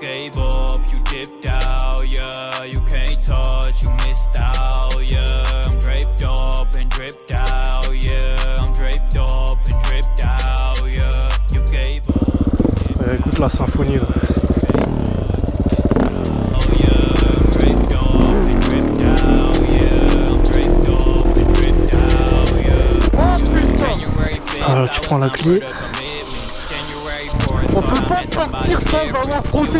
gave up, you dipped out, yeah. You can't touch, you missed out, yeah. I'm draped up and dripped out, yeah. I'm draped up and dripped out, yeah. You gave up. Écoute la symphonie là. Alors tu prends la clé. On peut pas partir sans avoir frotté.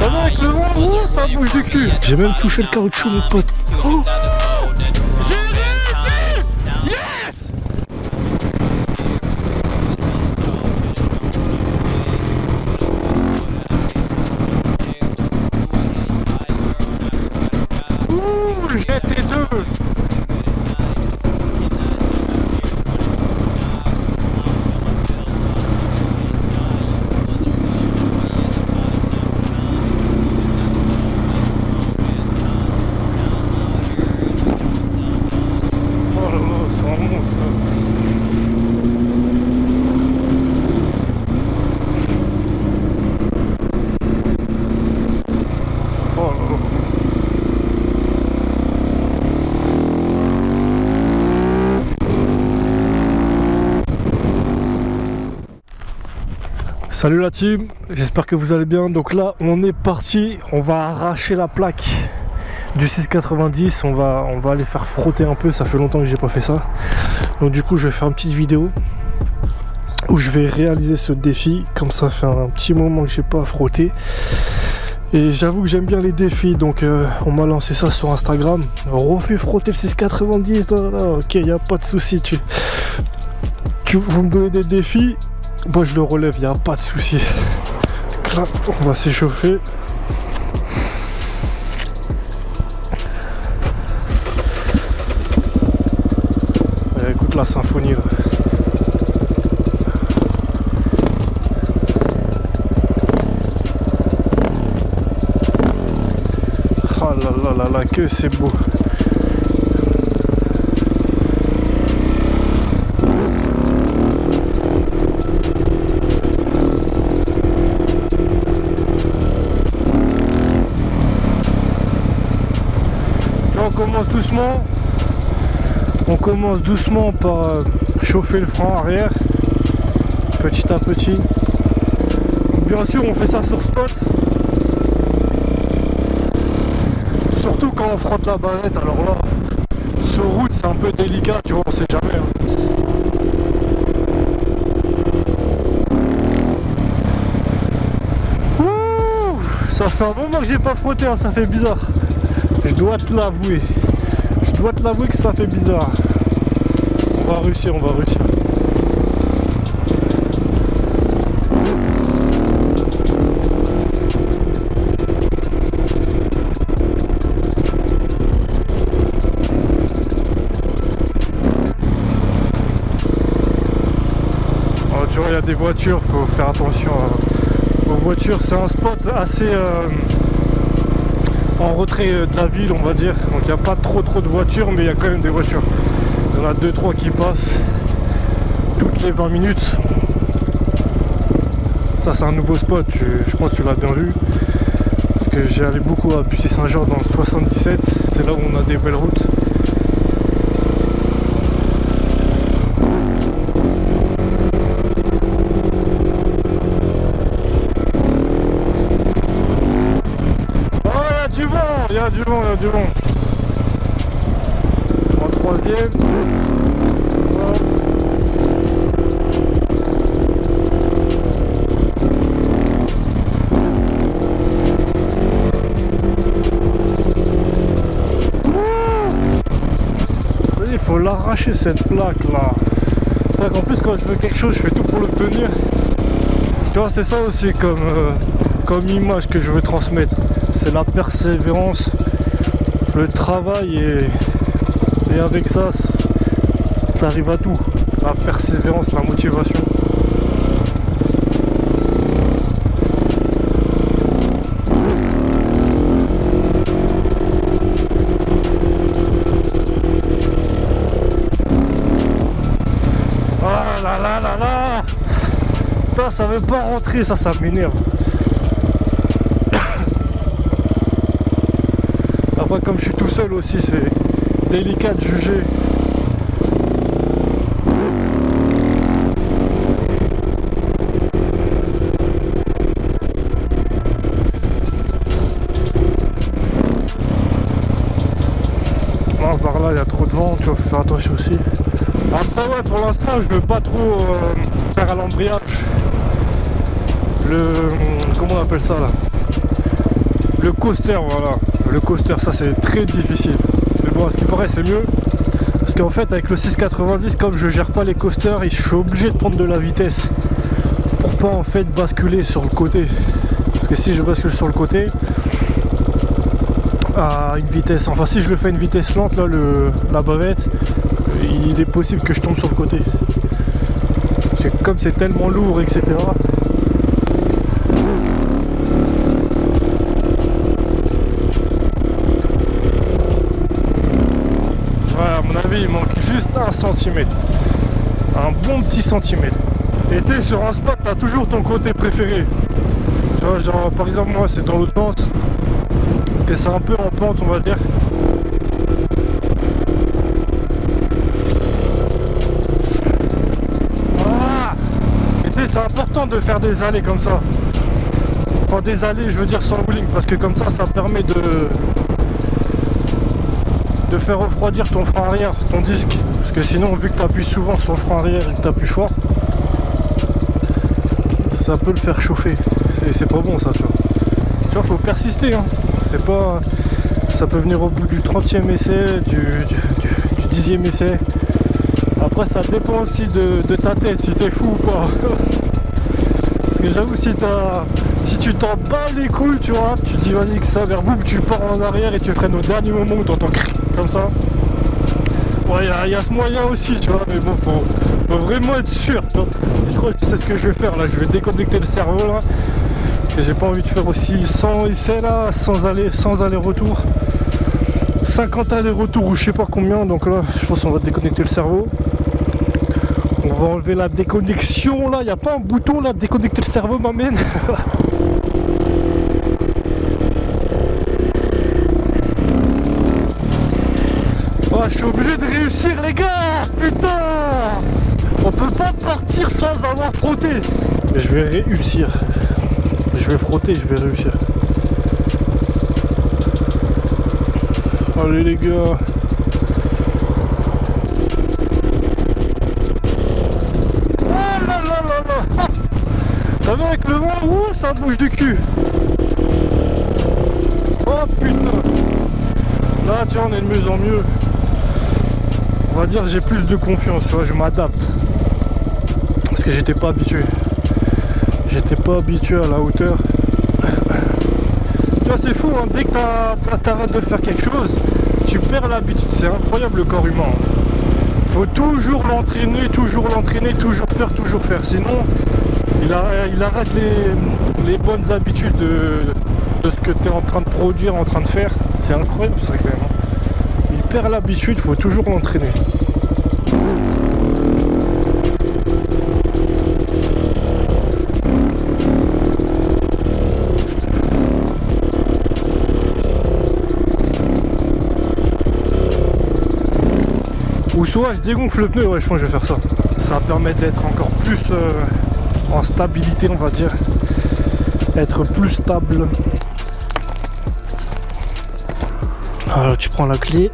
Avec le vent, ça bouge du cul. J'ai même touché le caoutchouc mon pote. Oh. Salut la team, j'espère que vous allez bien. Donc là on est parti, on va arracher la plaque du 690, on va aller faire frotter un peu, ça fait longtemps que j'ai pas fait ça. Donc du coup je vais faire une petite vidéo où je vais réaliser ce défi, comme ça fait un petit moment que j'ai pas frotté. Et j'avoue que j'aime bien les défis, donc on m'a lancé ça sur Instagram. Refais frotter le 690, ok, y a pas de souci. Vous me donnez des défis, moi je le relève, il n'y a pas de souci. Là, on va s'échauffer. Écoute la symphonie là. Oh là là là là, que c'est beau. On commence doucement par chauffer le frein arrière, petit à petit. Bien sûr on fait ça sur spot, surtout quand on frotte la barrette. Alors là, sur route c'est un peu délicat, tu vois, on sait jamais hein. Ouh, ça fait un moment que j'ai pas frotté hein, ça fait bizarre. Je dois te l'avouer. Je dois te l'avouer que ça fait bizarre. On va réussir, on va réussir. Oh, tu vois, il y a des voitures, faut faire attention aux voitures. C'est un spot assez... en retrait de la ville on va dire, donc il n'y a pas trop de voitures, mais il y a quand même des voitures. Il y en a 2-3 qui passent toutes les 20 minutes. Ça c'est un nouveau spot, je pense que tu l'as bien vu, parce que j'ai allé beaucoup à Bussy-Saint-Georges dans le 77, c'est là où on a des belles routes. Il y a du vent, il y a du vent. En troisième. Voilà. Il faut l'arracher cette plaque là. En plus quand je veux quelque chose, je fais tout pour l'obtenir. Tu vois, c'est ça aussi comme image que je veux transmettre. C'est la persévérance, le travail et avec ça, tu arrives à tout. La persévérance, la motivation. ça veut pas rentrer, ça m'énerve. Après comme je suis tout seul aussi, c'est délicat de juger. Par là il y a trop de vent, tu vois, faut faire attention aussi. Après ouais, pour l'instant je veux pas trop faire à l'embrayage. Comment on appelle ça là? Le coaster, voilà. Le coaster, ça c'est très difficile. Mais bon, à ce qui paraît c'est mieux. Parce qu'en fait avec le 690, comme je gère pas les coasters, je suis obligé de prendre de la vitesse. Pour pas en fait basculer sur le côté. Parce que si je bascule sur le côté, à une vitesse, enfin si je le fais à une vitesse lente là, la bavette, il est possible que je tombe sur le côté. Parce que comme c'est tellement lourd, etc. Voilà, à mon avis il manque juste 1 centimètre. Un bon petit centimètre. Et tu sais, sur un spot t'as toujours ton côté préféré. Tu vois, genre par exemple moi c'est dans l'autre sens. Parce que c'est un peu en pente, on va dire. Voilà. Et tu sais, c'est important de faire des allées comme ça. Enfin des allées, je veux dire sans bowling, parce que comme ça permet de faire refroidir ton frein arrière, ton disque. Parce que sinon, vu que tu appuies souvent sur le frein arrière et que tu appuies fort, ça peut le faire chauffer. C'est pas bon ça, tu vois. Tu vois, faut persister, hein. C'est pas... Ça peut venir au bout du 30e essai, du 10e essai. Après ça dépend aussi de ta tête, si t'es fou ou pas. Parce que j'avoue, si tu t'en bats les couilles, tu vois, tu te dis vas-y que ça, vers boum, tu pars en arrière et tu freines au dernier moment où t'entends comme ça. Ouais, il y a ce moyen aussi, tu vois, mais bon, faut vraiment être sûr. Et je crois que c'est ce que je vais faire là, je vais déconnecter le cerveau là. Parce que j'ai pas envie de faire aussi 100 essais là, sans aller-retour. 50 allers-retour ou je sais pas combien, donc là je pense qu'on va déconnecter le cerveau. On va enlever la déconnexion là, il n'y a pas un bouton là, déconnecter le cerveau m'amène. Oh, je suis obligé de réussir les gars, putain. On peut pas partir sans avoir frotté. Mais je vais réussir. Je vais frotter, je vais réussir. Allez les gars. Oh là là là là. T'as vu avec le vent, ouh, ça bouge du cul. Oh putain. Là tiens, on est de mieux en mieux. On va dire que j'ai plus de confiance, tu vois, je m'adapte. Parce que j'étais pas habitué. J'étais pas habitué à la hauteur. Tu vois, c'est fou, hein, dès que t'arrêtes de faire quelque chose, tu perds l'habitude. C'est incroyable le corps humain. Faut toujours l'entraîner, toujours faire. Sinon, il arrête les bonnes habitudes de ce que tu es en train de produire, en train de faire. C'est incroyable ça quand même. Il perd l'habitude, faut toujours l'entraîner. Ou soit je dégonfle le pneu, ouais, je pense que je vais faire ça. Ça va permettre d'être encore plus en stabilité, on va dire. Être plus stable. Alors tu prends la clé.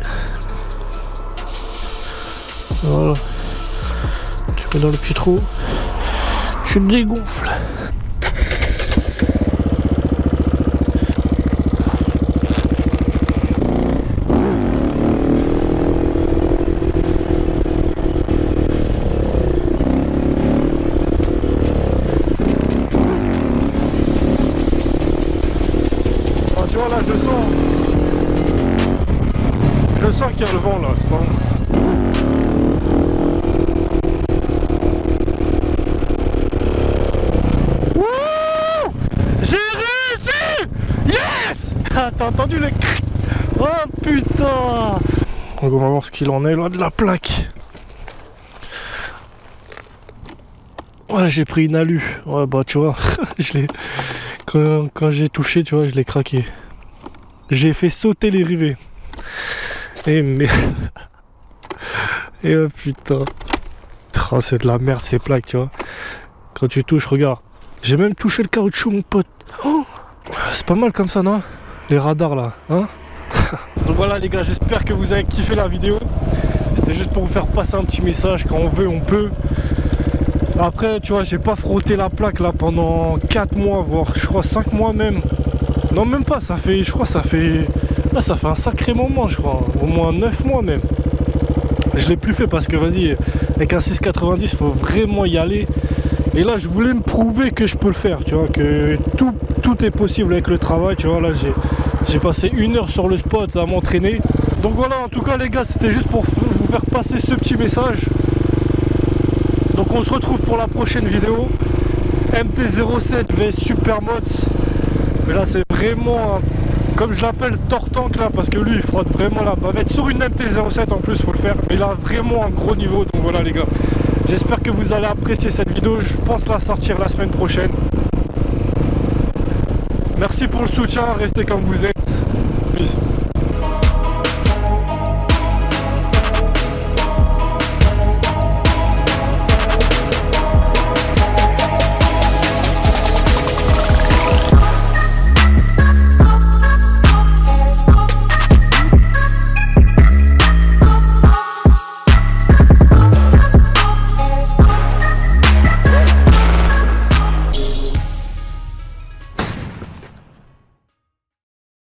Voilà. Tu mets dans le petit trou. Tu dégonfles. Tu vois là, je sens qu'il y a le vent là, c'est pas bon. Wouh, j'ai réussi. Yes. Ah, t'as entendu les cris? Oh putain. Donc on va voir ce qu'il en est là de la plaque. Ouais, j'ai pris une alu. Ouais, bah tu vois, quand j'ai touché, tu vois, je l'ai craqué. J'ai fait sauter les rivets. Et mais... Et oh putain. Oh, c'est de la merde ces plaques, tu vois. Quand tu touches, regarde. J'ai même touché le caoutchouc, mon pote. Oh, c'est pas mal comme ça, non? Les radars là, hein? Donc voilà les gars, j'espère que vous avez kiffé la vidéo. C'était juste pour vous faire passer un petit message. Quand on veut, on peut. Après, tu vois, j'ai pas frotté la plaque là pendant 4 mois, voire je crois 5 mois même. Non, même pas, ça fait, je crois, ça fait un sacré moment, je crois. Au moins 9 mois même. Je l'ai plus fait parce que, vas-y, avec un 690, il faut vraiment y aller. Et là, je voulais me prouver que je peux le faire, tu vois, que tout est possible avec le travail, tu vois. Là, j'ai passé 1 heure sur le spot à m'entraîner. Donc voilà, en tout cas, les gars, c'était juste pour vous faire passer ce petit message. Donc on se retrouve pour la prochaine vidéo. MT-07 vs Supermods. Mais là, c'est vraiment, comme je l'appelle, Tortank là, parce que lui, il frotte vraiment la bavette. Sur une MT-07 en plus, faut le faire. Mais il a vraiment un gros niveau. Donc voilà, les gars. J'espère que vous allez apprécier cette vidéo. Je pense la sortir la semaine prochaine. Merci pour le soutien. Restez comme vous êtes. Peace.